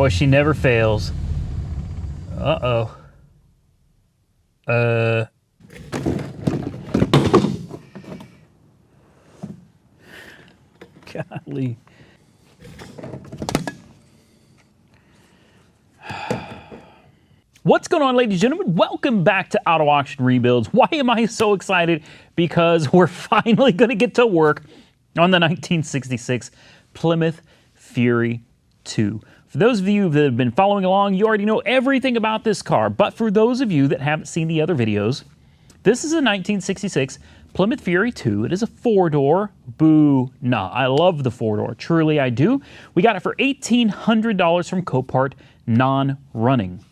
boy, she never fails. Uh-oh. Golly. What's going on, ladies and gentlemen? Welcome back to Auto Auction Rebuilds. Why am I so excited? Because we're finally going to get to work on the 1966 Plymouth Fury 2. For those of you that have been following along, you already know everything about this car. But for those of you that haven't seen the other videos, this is a 1966 Plymouth Fury 2. It is a four-door. Boo. Nah, I love the four-door. Truly, I do. We got it for $1,800 from Copart, non-running.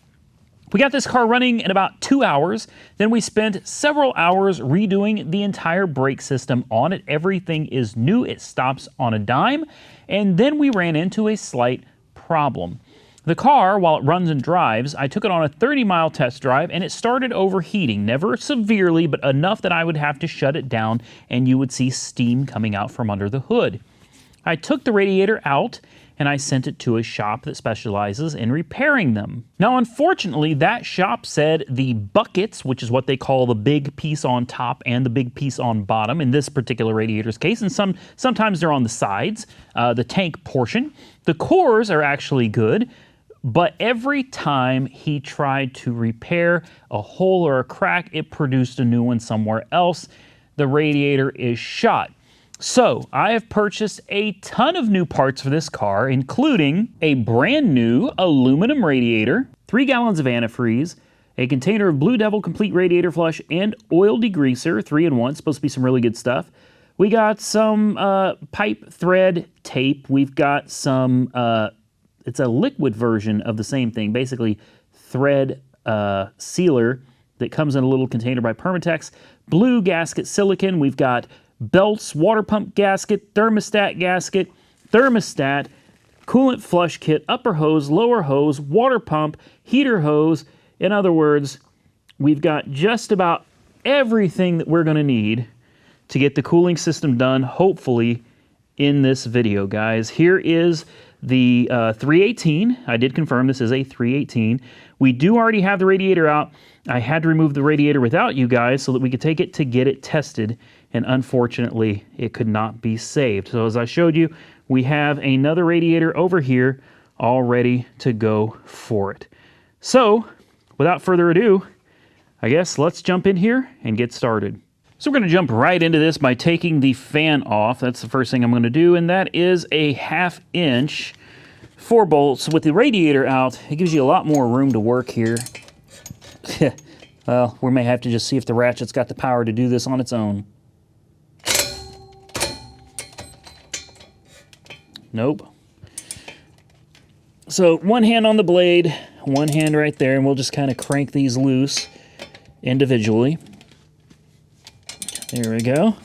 We got this car running in about 2 hours. Then we spent several hours redoing the entire brake system on it. Everything is new. It stops on a dime. And then we ran into a slight problem. The car, while it runs and drives, I took it on a 30-mile test drive and it started overheating. Never severely, but enough that I would have to shut it down and you would see steam coming out from under the hood. I took the radiator out and I sent it to a shop that specializes in repairing them. Now, unfortunately, that shop said the buckets, which is what they call the big piece on top and the big piece on bottom, in this particular radiator's case, and sometimes they're on the sides, the tank portion, the cores are actually good, but every time he tried to repair a hole or a crack, it produced a new one somewhere else. The radiator is shot. So, I have purchased a ton of new parts for this car, including a brand new aluminum radiator, 3 gallons of antifreeze, a container of Blue Devil Complete Radiator Flush, and oil degreaser, 3-in-1, supposed to be some really good stuff. We got some pipe thread tape. We've got some, it's a liquid version of the same thing, basically thread sealer that comes in a little container by Permatex, blue gasket silicone. We've got belts, water pump gasket, thermostat, coolant flush kit, upper hose, lower hose, water pump, heater hose. In other words, we've got just about everything that we're going to need to get the cooling system done, hopefully, in this video, guys. Here is the 318. I did confirm this is a 318. We do already have the radiator out. I had to remove the radiator without you guys so that we could take it to get it tested, and unfortunately, it could not be saved. So as I showed you, we have another radiator over here all ready to go for it. So, without further ado, I guess let's jump in here and get started. So we're going to jump right into this by taking the fan off. That's the first thing I'm going to do, and that is a 1/2 inch 4 bolts. With the radiator out, it gives you a lot more room to work here. Well, we may have to just see if the ratchet's got the power to do this on its own. Nope. So one hand on the blade, one hand right there, and we'll just kind of crank these loose individually. There we go.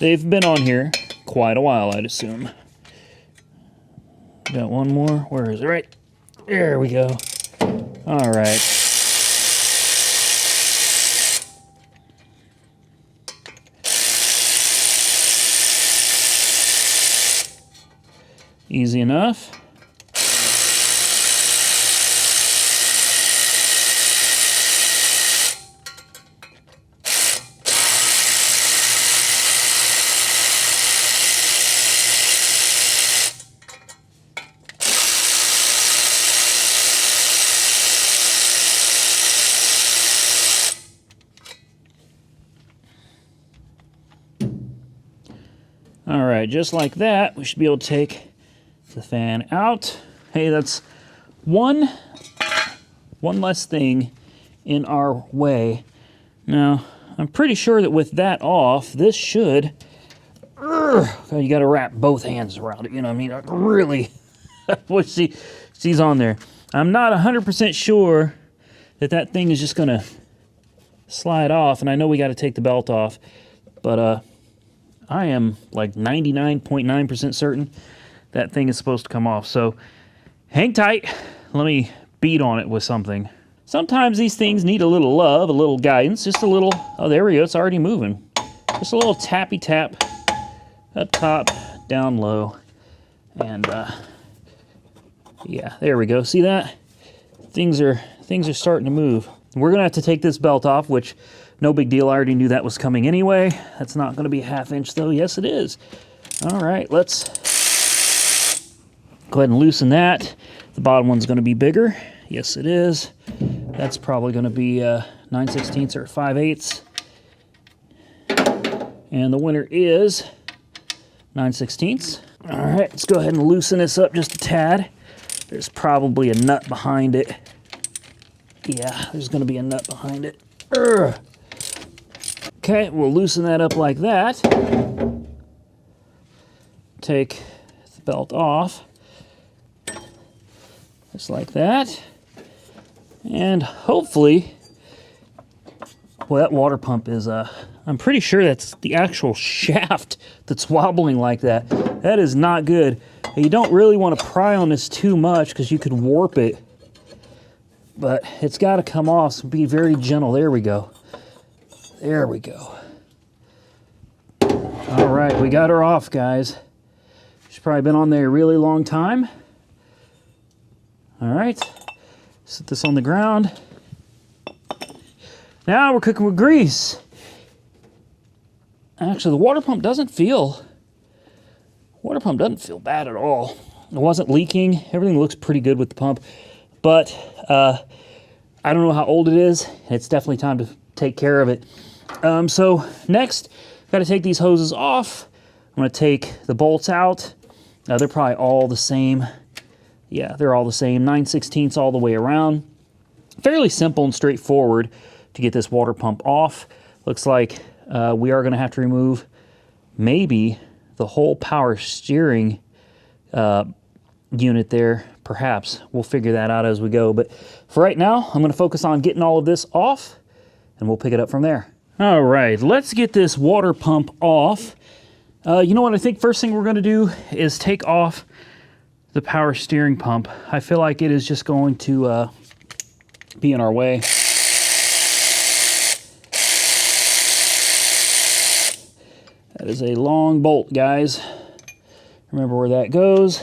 They've been on here quite a while, I'd assume. Got one more. Where is it? Right. There we go. All right. Easy enough. All right, just like that, we should be able to take the fan out. Hey, that's one less thing in our way. Now, I'm pretty sure that with that off, this should... you got to wrap both hands around it, you know what I mean? Really, what she's on there. I'm not 100% sure that that thing is just going to slide off, and I know we got to take the belt off, but I am like 99.9% certain that thing is supposed to come off. So hang tight. Let me beat on it with something. Sometimes these things need a little love, a little guidance, just a little... Oh, there we go. It's already moving. Just a little tappy tap up top, down low, and yeah, there we go. See that? Things are starting to move. We're gonna have to take this belt off, which no big deal. I already knew that was coming anyway. That's not gonna be a 1/2 inch though. Yes, it is. All right, let's go ahead and loosen that. The bottom one's gonna be bigger. Yes, it is. That's probably gonna be 9/16 or 5/8. And the winner is 9/16. All right, let's go ahead and loosen this up just a tad. There's probably a nut behind it. Yeah, there's gonna be a nut behind it. Urgh. Okay, we'll loosen that up like that. Take the belt off, just like that. And hopefully, well, that water pump is, I'm pretty sure that's the actual shaft that's wobbling like that. That is not good. You don't really want to pry on this too much because you could warp it. But it's got to come off, so be very gentle. There we go. There we go. All right, we got her off, guys. She's probably been on there a really long time. All right, set this on the ground. Now we're cooking with grease. Actually, the water pump doesn't feel bad at all. It wasn't leaking. Everything looks pretty good with the pump. But I don't know how old it is. It's definitely time to take care of it. So next, got to take these hoses off. I'm going to take the bolts out. They're probably all the same. Yeah, they're all the same. 9/16 all the way around. Fairly simple and straightforward to get this water pump off. Looks like we are going to have to remove maybe the whole power steering unit there. Perhaps we'll figure that out as we go. But for right now, I'm going to focus on getting all of this off, and we'll pick it up from there. All right, let's get this water pump off. You know what? I think first thing we're going to do is take off the power steering pump. I feel like it is just going to be in our way. That is a long bolt, guys. Remember where that goes.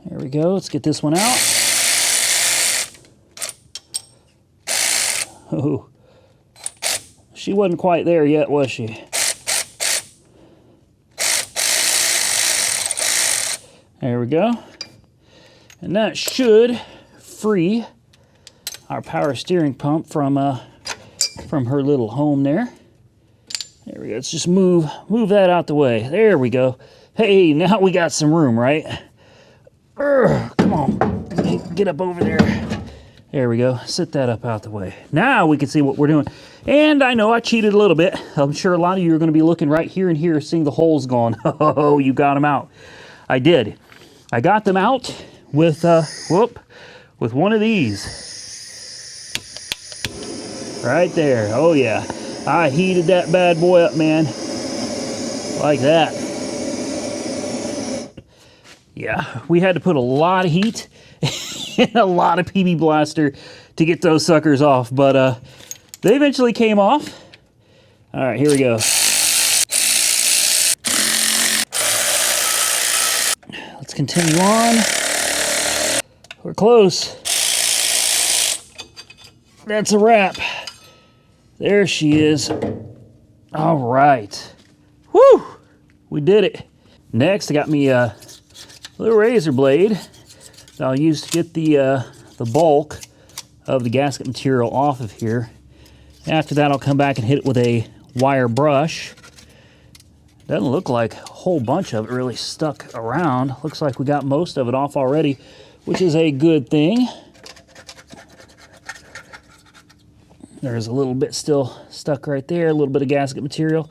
There we go. Let's get this one out. Oh, she wasn't quite there yet, was she? There we go. And that should free our power steering pump from her little home there. There we go. Let's just move that out the way. There we go. Hey, now we got some room, right? Come on, get up over there. There we go. Sit that up out the way. Now we can see what we're doing. And I know I cheated a little bit. I'm sure a lot of you are going to be looking right here and here, seeing the holes gone. Oh, you got them out. I did. I got them out with with one of these. Right there. Oh yeah. I heated that bad boy up, man. Like that. Yeah, we had to put a lot of heat and a lot of PB blaster to get those suckers off, but they eventually came off. All right, here we go. Let's continue on. We're close. That's a wrap. There she is. All right. Woo! We did it. Next, I got me a little razor blade that I'll use to get the bulk of the gasket material off of here. After that, I'll come back and hit it with a wire brush. Doesn't look like a whole bunch of it really stuck around. Looks like we got most of it off already, which is a good thing. There's a little bit still stuck right there, a little bit of gasket material.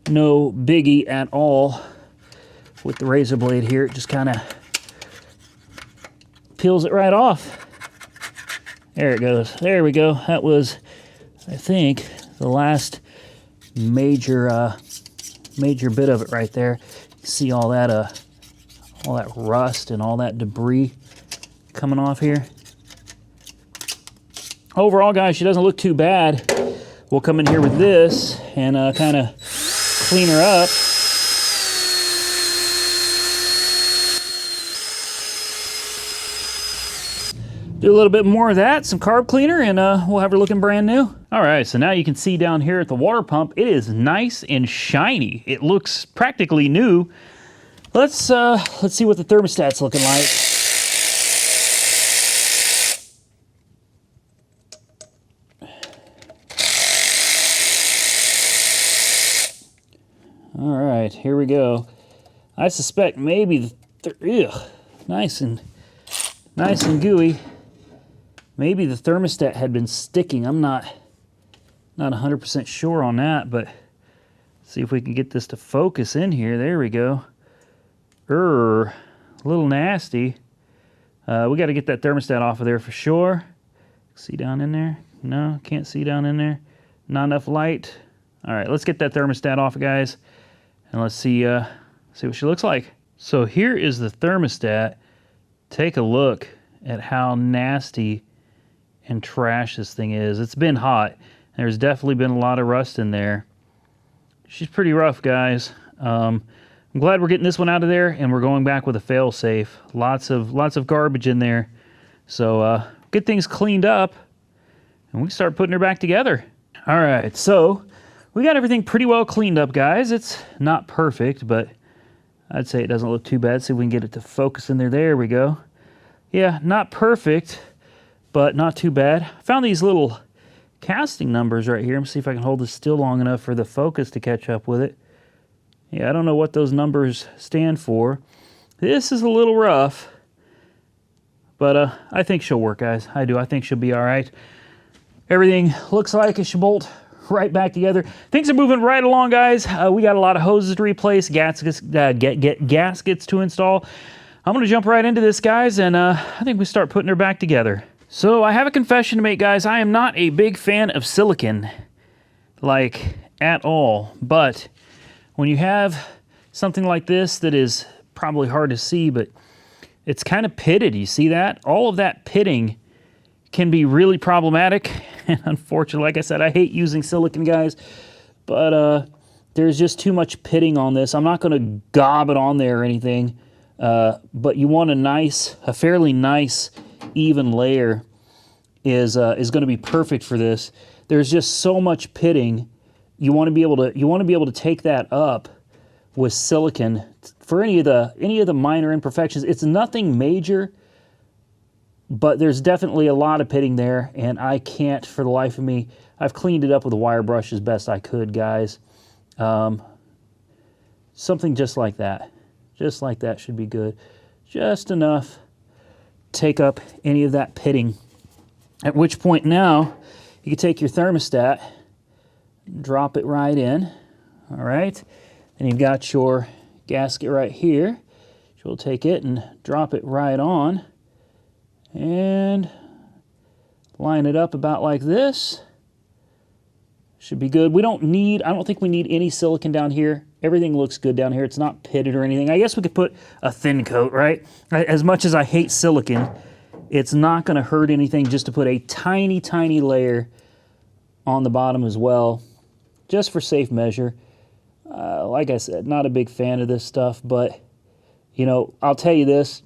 No biggie at all with the razor blade here. It just kind of peels it right off. There it goes. There we go. That was, I think, the last major bit of it right there. You see all that rust and all that debris coming off here. Overall, guys, she doesn't look too bad. We'll come in here with this and kind of clean her up. Do a little bit more of that, some carb cleaner, and we'll have her looking brand new. All right, so now you can see down here at the water pump, it is nice and shiny. It looks practically new. Let's see what the thermostat's looking like. All right, here we go. I suspect maybe nice and gooey. Maybe the thermostat had been sticking. I'm not 100% sure on that, but see if we can get this to focus in here. There we go. A little nasty. We got to get that thermostat off of there for sure. See down in there? No, can't see down in there. Not enough light. All right, let's get that thermostat off, guys, and let's see what she looks like. So here is the thermostat. Take a look at how nasty and trash this thing is. It's been hot. There's definitely been a lot of rust in there. She's pretty rough, guys. I'm glad we're getting this one out of there, and we're going back with a fail-safe. Lots of garbage in there. So get things cleaned up, and we can start putting her back together. All right, so we got everything pretty well cleaned up, guys. It's not perfect, but I'd say it doesn't look too bad. See if we can get it to focus in there. There we go. Yeah, not perfect, but not too bad. I found these little casting numbers right here. Let me see if I can hold this still long enough for the focus to catch up with it. Yeah, I don't know what those numbers stand for. This is a little rough, but I think she'll work, guys. I do. I think she'll be all right. Everything looks like it should bolt right back together. Things are moving right along, guys. We got a lot of hoses to replace, gaskets to install. I'm going to jump right into this, guys, and I think we start putting her back together. So I have a confession to make, guys. I am not a big fan of silicon, like, at all. But when you have something like this that is probably hard to see, but it's kind of pitted. You see that? All of that pitting can be really problematic. And unfortunately, like I said, I hate using silicon, guys. But there's just too much pitting on this. I'm not going to gob it on there or anything. But you want a fairly nice, even layer is going to be perfect for this. There's just so much pitting. You want to be able to take that up with silicon for any of the minor imperfections. It's nothing major, but there's definitely a lot of pitting there, and I can't for the life of me. I've cleaned it up with a wire brush as best I could, guys. Something just like that. Just like that should be good. Just enough to take up any of that pitting. At which point now, you can take your thermostat, drop it right in, all right? And you've got your gasket right here. So we'll take it and drop it right on and line it up about like this. Should be good. I don't think we need any silicon down here. Everything looks good down here. It's not pitted or anything. I guess we could put a thin coat, right? As much as I hate silicon, it's not going to hurt anything just to put a tiny, tiny layer on the bottom as well, just for safe measure. Like I said, not a big fan of this stuff, but, you know, I'll tell you this.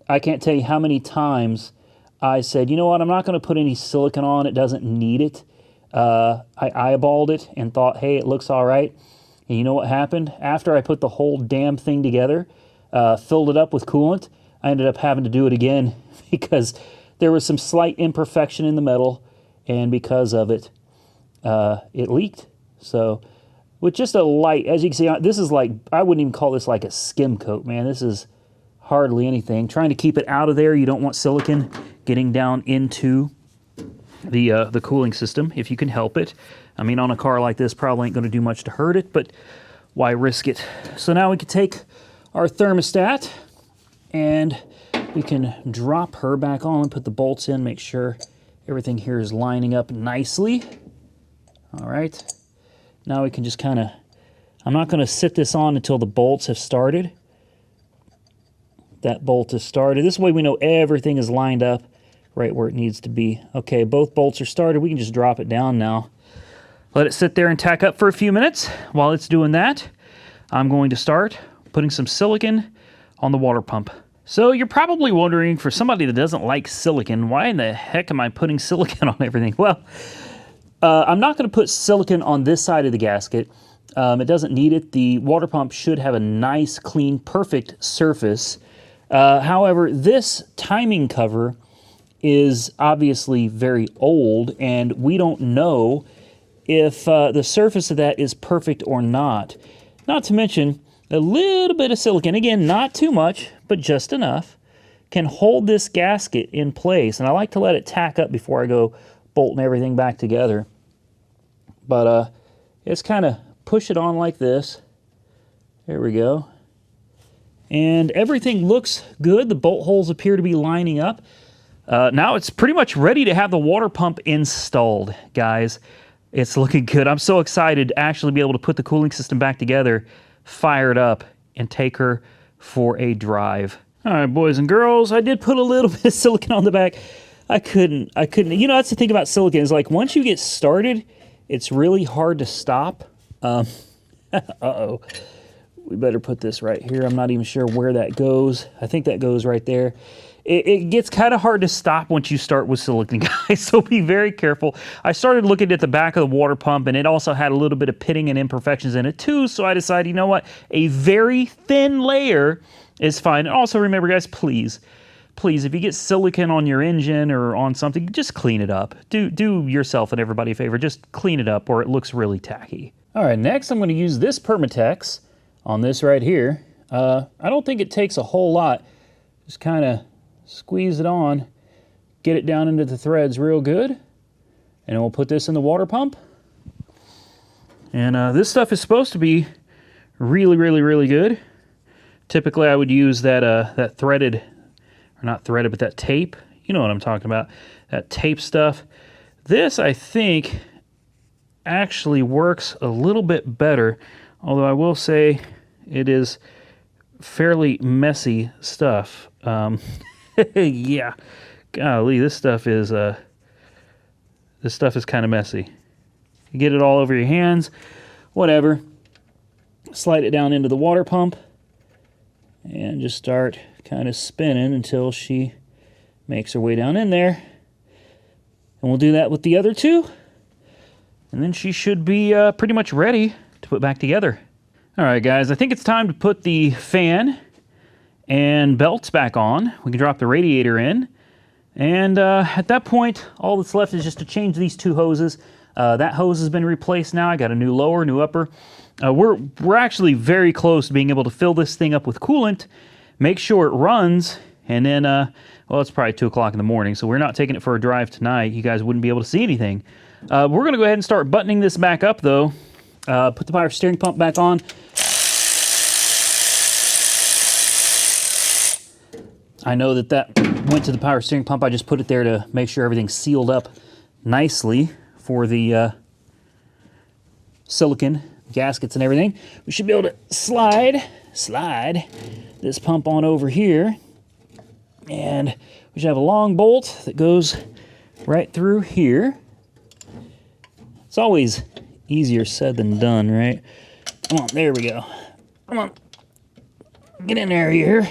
I can't tell you how many times I said, you know what, I'm not going to put any silicon on. It doesn't need it. I eyeballed it and thought, hey, it looks all right. And you know what happened? After I put the whole damn thing together, filled it up with coolant, I ended up having to do it again because there was some slight imperfection in the metal, and because of it, it leaked. So with just a light, as you can see, this is like, I wouldn't even call this like a skim coat, man. This is hardly anything. Trying to keep it out of there. You don't want silicon getting down into the cooling system if you can help it. I mean, on a car like this, probably ain't going to do much to hurt it, but why risk it? So now we can take our thermostat and we can drop her back on and put the bolts in, make sure everything here is lining up nicely. All right. Now we can just kind of, I'm not going to sit this on until the bolts have started. That bolt is started. This way we know everything is lined up right where it needs to be. Okay, both bolts are started. We can just drop it down now. Let it sit there and tack up for a few minutes. While it's doing that, I'm going to start putting some silicon on the water pump. So you're probably wondering, for somebody that doesn't like silicon, why in the heck am I putting silicon on everything? Well, I'm not going to put silicon on this side of the gasket. It doesn't need it. The water pump should have a nice, clean, perfect surface. However, this timing cover is obviously very old, and we don't know if the surface of that is perfect or not. Not to mention, a little bit of silicon, again, not too much, but just enough, can hold this gasket in place. And I like to let it tack up before I go bolting everything back together. But it's kind of push it on like this. There we go. And everything looks good. The bolt holes appear to be lining up. Now it's pretty much ready to have the water pump installed, guys. It's looking good. I'm so excited to actually be able to put the cooling system back together, fire it up, and take her for a drive. All right, boys and girls, I did put a little bit of silicon on the back. I couldn't. You know, that's the thing about silicon, is like once you get started, it's really hard to stop. Uh-oh. We better put this right here. I'm not even sure where that goes. I think that goes right there. It gets kind of hard to stop once you start with silicon, guys, so be very careful. I started looking at the back of the water pump, and it also had a little bit of pitting and imperfections in it too, so I decided, you know what, a very thin layer is fine. And also remember, guys, please, if you get silicon on your engine or on something, just clean it up. Do yourself and everybody a favor, just clean it up or it looks really tacky. All right, next I'm going to use this Permatex on this right here. I don't think it takes a whole lot. Just kind of squeeze it on, get it down into the threads real good, and then we'll put this in the water pump. And this stuff is supposed to be really, really, really good. Typically I would use that threaded, or not threaded, but that tape. You know what I'm talking about, that tape stuff. This, I think, actually works a little bit better, although I will say it is fairly messy stuff. Yeah, golly, this stuff is kind of messy. You get it all over your hands, whatever. Slide it down into the water pump and just start kind of spinning until she makes her way down in there. And we'll do that with the other two, and then she should be pretty much ready to put back together. All right, guys, I think it's time to put the fan and belts back on. We can drop the radiator in, and at that point all that's left is just to change these two hoses. That hose has been replaced now. I got a new lower, new upper. We're actually very close to being able to fill this thing up with coolant, make sure it runs, and then well, it's probably 2 o'clock in the morning, so we're not taking it for a drive tonight. You guys wouldn't be able to see anything. We're gonna go ahead and start buttoning this back up though. Put the power steering pump back on. I know that went to the power steering pump. I just put it there to make sure everything's sealed up nicely for the silicon gaskets and everything. We should be able to slide this pump on over here, and we should have a long bolt that goes right through here. It's always easier said than done, right? Come on, there we go. Come on, get in there here.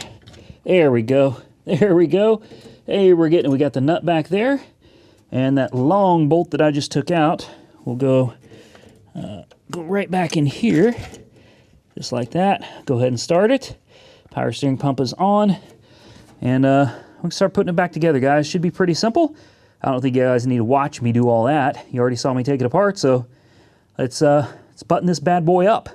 There we go. There we go. Hey, we got the nut back there, and that long bolt that I just took out will go right back in here, just like that. Go ahead and start it. Power steering pump is on, and we can start putting it back together, guys. Should be pretty simple. I don't think you guys need to watch me do all that. You already saw me take it apart, so let's button this bad boy up.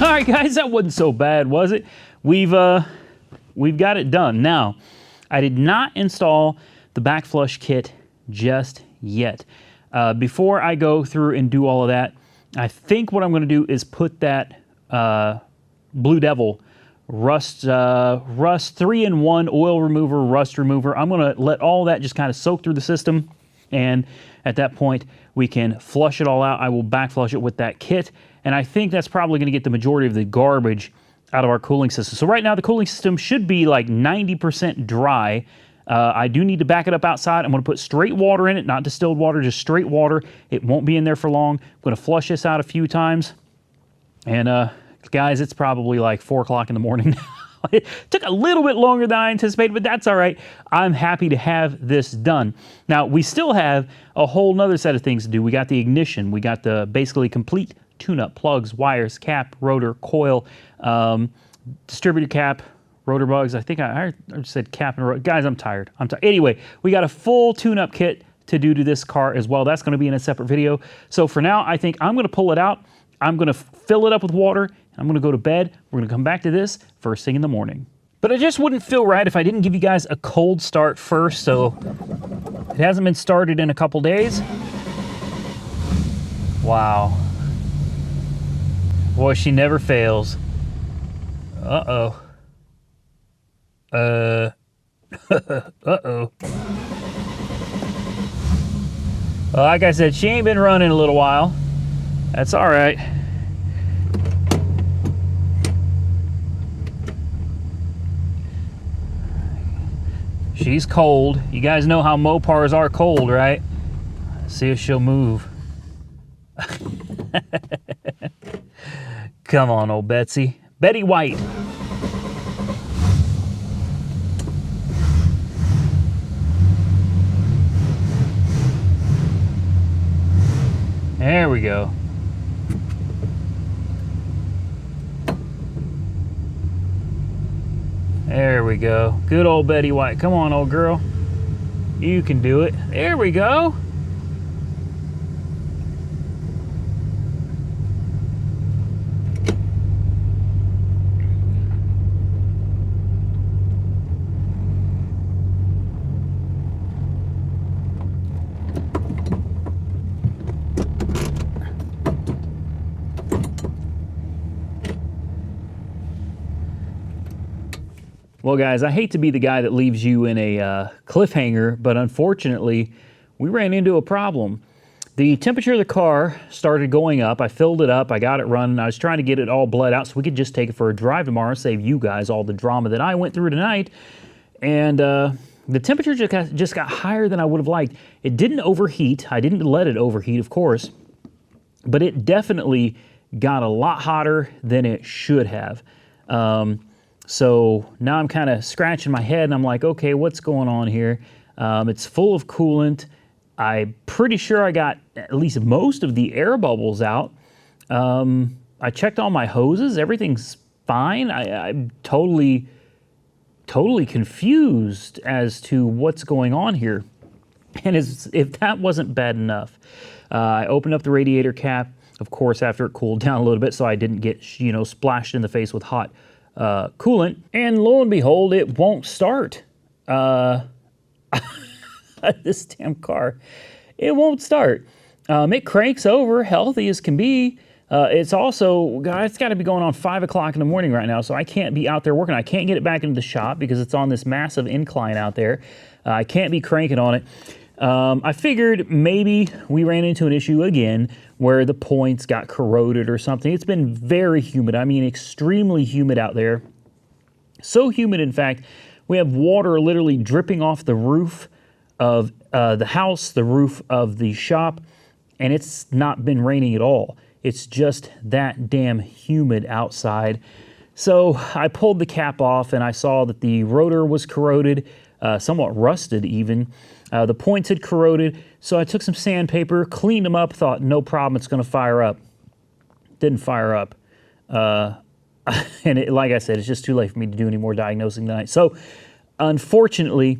All right, guys, that wasn't so bad, was it? We've got it done. Now, I did not install the backflush kit just yet. Before I go through and do all of that, I think what I'm going to do is put that Blue Devil rust 3-in-1 oil remover, rust remover. I'm going to let all that just kind of soak through the system, and at that point we can flush it all out. I will backflush it with that kit, and I think that's probably going to get the majority of the garbage out of our cooling system. So right now the cooling system should be like 90% dry. I do need to back it up outside. I'm going to put straight water in it, not distilled water, just straight water. It won't be in there for long. I'm going to flush this out a few times. And guys, it's probably like 4 o'clock in the morning now. It took a little bit longer than I anticipated, but that's all right. I'm happy to have this done. Now, we still have a whole nother set of things to do. We got the ignition. We got the basically complete tune-up, plugs, wires, cap, rotor, coil, distributor cap, rotor bugs. I think I said cap and rotor. Guys, I'm tired. Anyway, we got a full tune-up kit to do to this car as well. That's going to be in a separate video. So for now, I think I'm going to pull it out. I'm going to fill it up with water. I'm going to go to bed. We're going to come back to this first thing in the morning. But it just wouldn't feel right if I didn't give you guys a cold start first. So it hasn't been started in a couple days. Wow. Boy, she never fails. Uh-oh. Uh-oh. Well, like I said, she ain't been running a little while. That's all right. She's cold. You guys know how Mopars are cold, right? Let's see if she'll move. Come on, old Betsy. Betty White. There we go. There we go. Good old Betty White. Come on, old girl. You can do it. There we go. Well, guys, I hate to be the guy that leaves you in a cliffhanger, but unfortunately, we ran into a problem. The temperature of the car started going up. I filled it up. I got it running. I was trying to get it all bled out so we could just take it for a drive tomorrow, save you guys all the drama that I went through tonight. And the temperature just got higher than I would have liked. It didn't overheat. I didn't let it overheat, of course, but it definitely got a lot hotter than it should have. So now I'm kind of scratching my head and I'm like, okay, what's going on here? It's full of coolant. I'm pretty sure I got at least most of the air bubbles out. I checked all my hoses. Everything's fine. I'm totally confused as to what's going on here. And if that wasn't bad enough, I opened up the radiator cap, of course, after it cooled down a little bit so I didn't get, splashed in the face with hot coolant, and lo and behold, it won't start. This damn car, it won't start. It cranks over, healthy as can be. It's also, guys, it's got to be going on 5 o'clock in the morning right now, so I can't be out there working. I can't get it back into the shop because it's on this massive incline out there. I can't be cranking on it. I figured maybe we ran into an issue again where the points got corroded or something. It's been very humid. I mean, extremely humid out there. So humid, in fact, we have water literally dripping off the roof of the house, the roof of the shop, and it's not been raining at all. It's just that damn humid outside. So I pulled the cap off and I saw that the rotor was corroded, somewhat rusted even. The points had corroded, so I took some sandpaper, cleaned them up, thought, no problem, it's going to fire up. Didn't fire up. And like I said, it's just too late for me to do any more diagnosing tonight. So, unfortunately,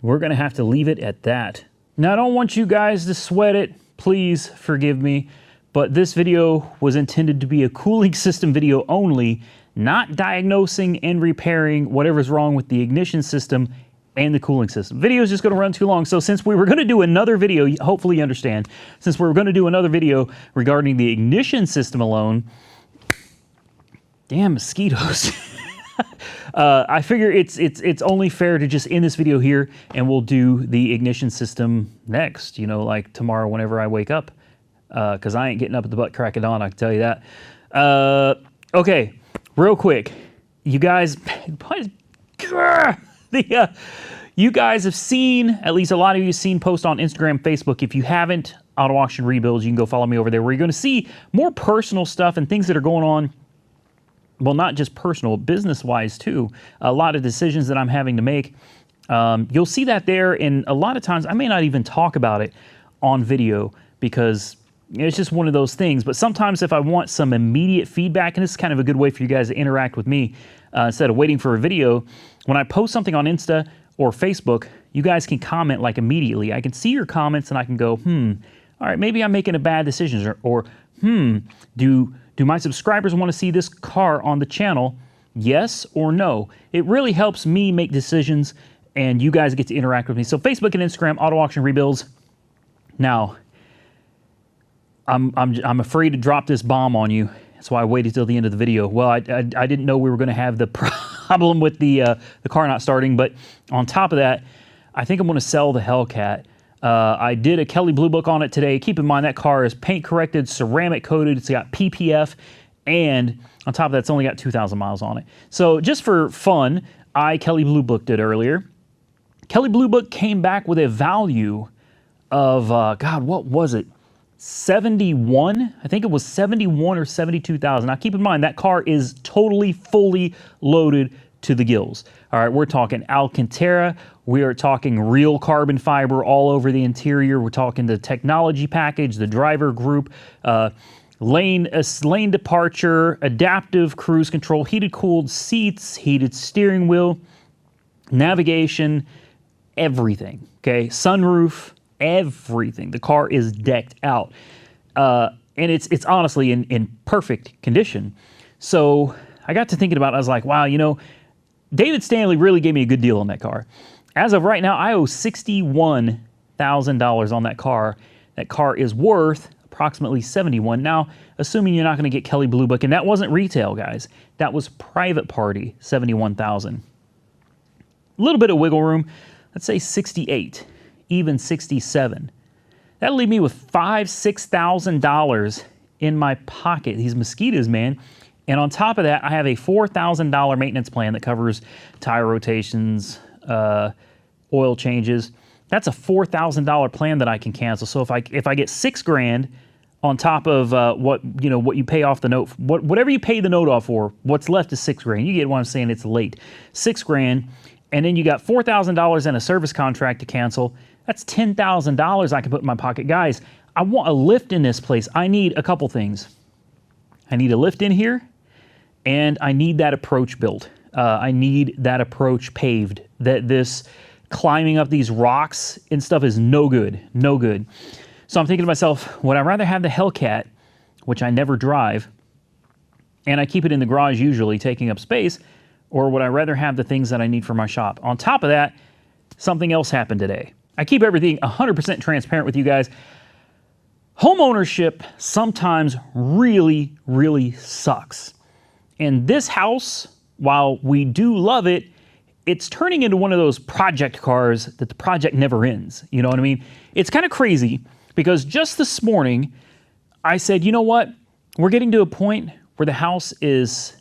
we're going to have to leave it at that. Now, I don't want you guys to sweat it. Please forgive me. but this video was intended to be a cooling system video only, not diagnosing and repairing whatever's wrong with the ignition system and the cooling system. Video is just going to run too long, so since we were going to do another video, hopefully you understand, since we were going to do another video regarding the ignition system alone, damn mosquitoes. I figure it's only fair to just end this video here, and we'll do the ignition system next, you know, like tomorrow whenever I wake up, because I ain't getting up at the butt crack of dawn, I can tell you that. Okay, real quick, you guys, you guys have seen, at least a lot of you have seen posts on Instagram, Facebook. If you haven't, Auto Auction Rebuilds, you can go follow me over there, where you're going to see more personal stuff and things that are going on. Well, not just personal, business-wise too. A lot of decisions that I'm having to make. You'll see that there, and a lot of times I may not even talk about it on video because it's just one of those things. But sometimes if I want some immediate feedback, and this is kind of a good way for you guys to interact with me instead of waiting for a video, when I post something on Insta or Facebook, you guys can comment like immediately. I can see your comments and I can go, all right, maybe I'm making a bad decision, or do my subscribers want to see this car on the channel? Yes or no? It really helps me make decisions, and you guys get to interact with me. So Facebook and Instagram, Auto Auction Rebuilds. Now, I'm afraid to drop this bomb on you. That's why I waited till the end of the video. Well, I didn't know we were going to have the problem with the car not starting, but on top of that, I think I'm going to sell the Hellcat. I did a Kelley Blue Book on it today. Keep in mind that car is paint corrected, ceramic coated. It's got PPF, and on top of that, it's only got 2,000 miles on it. So just for fun, I Kelley Blue Booked it earlier. Kelley Blue Book came back with a value of, God, what was it? 71? I think it was 71 or 72,000. Now keep in mind that car is totally, fully loaded to the gills. All right, we're talking Alcantara. We are talking real carbon fiber all over the interior. We're talking the technology package, the driver group, lane departure, adaptive cruise control, heated cooled seats, heated steering wheel, navigation, everything. Okay, sunroof, everything. The car is decked out, and it's honestly in perfect condition. So I got to thinking about it. I was like, wow, you know, David Stanley really gave me a good deal on that car. As of right now, I owe $61,000 on that car. That car is worth approximately $71,000. Now, assuming you're not going to get Kelley Blue Book, and that wasn't retail, guys. That was private party, $71,000. A little bit of wiggle room. Let's say 68, even 67. That'll leave me with $5,000-$6,000 in my pocket. These mosquitoes, man. And on top of that, I have a $4,000 maintenance plan that covers tire rotations, oil changes. That's a $4,000 plan that I can cancel. So if I get $6,000 on top of what you pay off the note, whatever you pay the note off for, what's left is $6,000. You get what I'm saying? It's late. $6,000, and then you got $4,000 in a service contract to cancel. That's $10,000 I can put in my pocket, guys. I want a lift in this place. I need a couple things. I need a lift in here, and I need that approach built. I need that approach paved. This climbing up these rocks and stuff is no good, no good. So I'm thinking to myself, would I rather have the Hellcat, which I never drive, and I keep it in the garage usually, taking up space, or would I rather have the things that I need for my shop? On top of that, something else happened today. I keep everything 100% transparent with you guys. Home ownership sometimes really, really sucks. And this house, while we do love it, it's turning into one of those project cars that the project never ends. You know what I mean? It's kind of crazy because just this morning, I said, you know what? We're getting to a point where the house is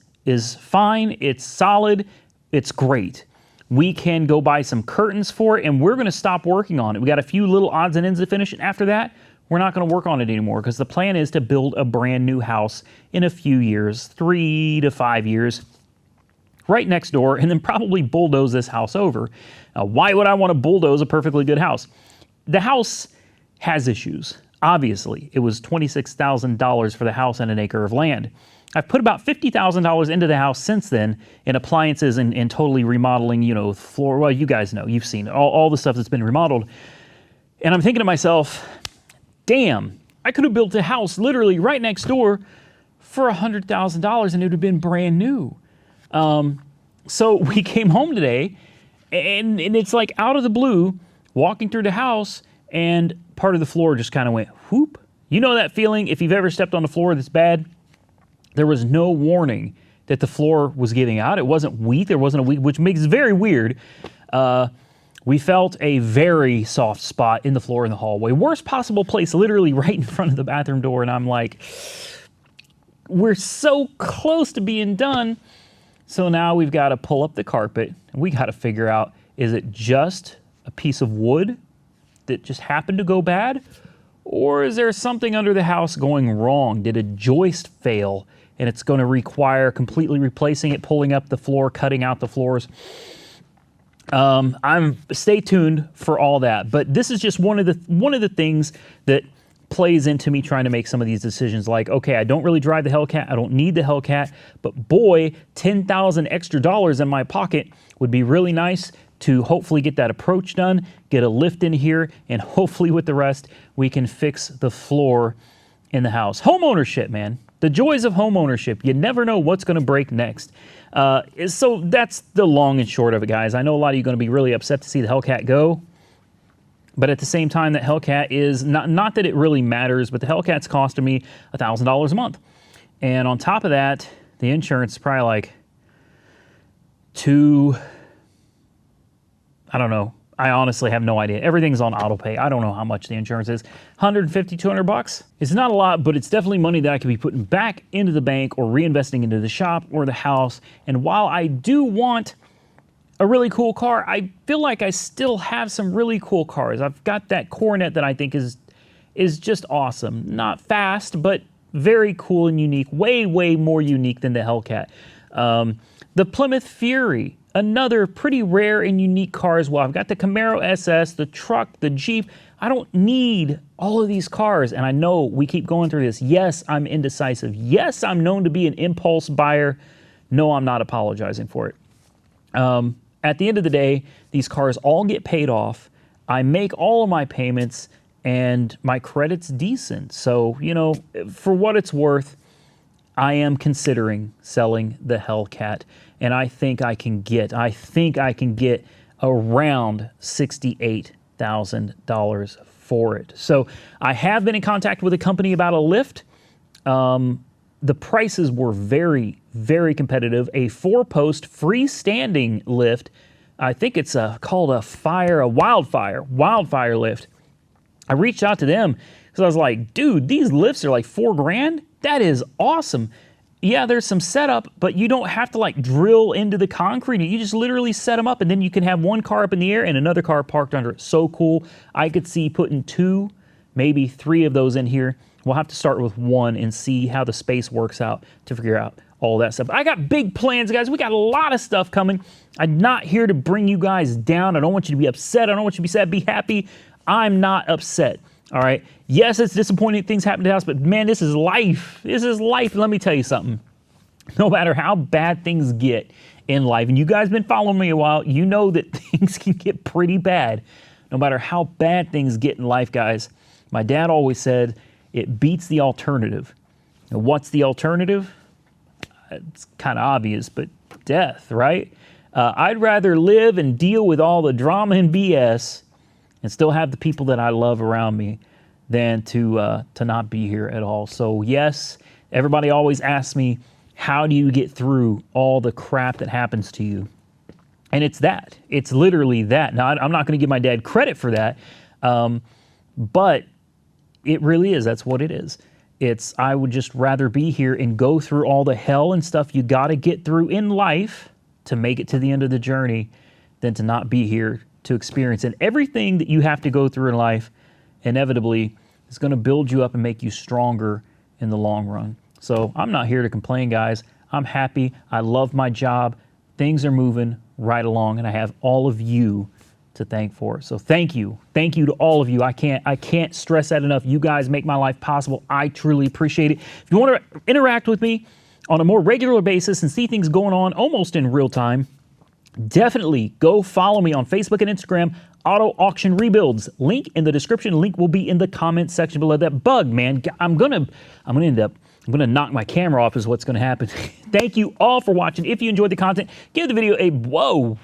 fine, it's solid, it's great. We can go buy some curtains for it, and we're going to stop working on it. We got a few little odds and ends to finish, and after that, we're not going to work on it anymore because the plan is to build a brand new house in a few years, 3 to 5 years, right next door, and then probably bulldoze this house over. Now, why would I want to bulldoze a perfectly good house? The house has issues. Obviously, it was $26,000 for the house and an acre of land. I've put about $50,000 into the house since then in appliances and totally remodeling, floor. Well, you guys know, you've seen all the stuff that's been remodeled. And I'm thinking to myself, damn, I could have built a house literally right next door for $100,000 and it would have been brand new. So we came home today and it's like out of the blue, walking through the house, and part of the floor just kind of went whoop. You know that feeling if you've ever stepped on the floor that's bad? There was no warning that the floor was giving out. It wasn't weak. There wasn't a weak, which makes it very weird. We felt a very soft spot in the floor in the hallway. Worst possible place, literally right in front of the bathroom door. And I'm like, we're so close to being done. So now we've got to pull up the carpet. And we got to figure out, is it just a piece of wood that just happened to go bad? Or is there something under the house going wrong? Did a joist fail and it's going to require completely replacing it, pulling up the floor, cutting out the floors? Stay tuned for all that. But this is just one of the things that plays into me trying to make some of these decisions. Like, okay, I don't really drive the Hellcat. I don't need the Hellcat, but boy, $10,000 extra in my pocket would be really nice to hopefully get that approach done, get a lift in here, and hopefully with the rest, we can fix the floor in the house. Home ownership, man. The joys of home ownership. You never know what's going to break next. So that's the long and short of it, guys. I know a lot of you are going to be really upset to see the Hellcat go. But at the same time, that Hellcat is, not that it really matters, but the Hellcat's costing me $1,000 a month. And on top of that, the insurance is probably like I don't know. I honestly have no idea. Everything's on auto pay. I don't know how much the insurance is. $150, $200. It's not a lot, but it's definitely money that I could be putting back into the bank or reinvesting into the shop or the house. And while I do want a really cool car, I feel like I still have some really cool cars. I've got that Coronet that I think is just awesome. Not fast, but very cool and unique. Way, way more unique than the Hellcat. The Plymouth Fury, another pretty rare and unique car as well. I've got the Camaro SS, the truck, the Jeep. I don't need all of these cars. And I know we keep going through this. Yes, I'm indecisive. Yes, I'm known to be an impulse buyer. No, I'm not apologizing for it. At the end of the day, these cars all get paid off. I make all of my payments and my credit's decent. So, you know, for what it's worth, I am considering selling the Hellcat, and I think I can get around $68,000 for it. So I have been in contact with a company about a lift. The prices were very, very competitive. A 4-post freestanding lift. I think it's called a wildfire lift. I reached out to them because I was like, dude, these lifts are like $4,000. That is awesome. Yeah, there's some setup, but you don't have to like drill into the concrete. You just literally set them up, and then you can have one car up in the air and another car parked under it. So cool. I could see putting 2, maybe 3 of those in here. We'll have to start with 1 and see how the space works out to figure out all that stuff. I got big plans, guys. We got a lot of stuff coming. I'm not here to bring you guys down. I don't want you to be upset. I don't want you to be sad. Be happy. I'm not upset. All right. Yes, it's disappointing things happen to us, but man, this is life. This is life. Let me tell you something. No matter how bad things get in life, and you guys have been following me a while, you know that things can get pretty bad. No matter how bad things get in life, guys, my dad always said it beats the alternative. Now, what's the alternative? It's kind of obvious, but death, right? I'd rather live and deal with all the drama and BS and still have the people that I love around me than to not be here at all. So yes, everybody always asks me, how do you get through all the crap that happens to you? And it's that. It's literally that. Now, I'm not going to give my dad credit for that, but it really is. That's what it is. I would just rather be here and go through all the hell and stuff you got to get through in life to make it to the end of the journey than to not be here to experience. And everything that you have to go through in life inevitably is going to build you up and make you stronger in the long run. So I'm not here to complain, guys. I'm happy. I love my job. Things are moving right along, and I have all of you to thank for. So thank you. Thank you to all of you. I can't stress that enough. You guys make my life possible. I truly appreciate it. If you want to interact with me on a more regular basis and see things going on almost in real time, definitely go follow me on Facebook and Instagram, Auto Auction Rebuilds. Link in the description. Link will be in the comment section below. That bug, man, I'm gonna knock my camera off is what's gonna happen. Thank you all for watching. If you enjoyed the content, give the video a, whoa,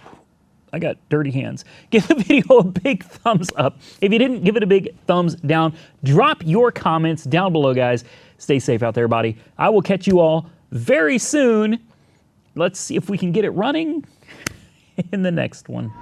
I got dirty hands. Give the video a big thumbs up. If you didn't, give it a big thumbs down. Drop your comments down below, guys. Stay safe out there, buddy. I will catch you all very soon. Let's see if we can get it running in the next one.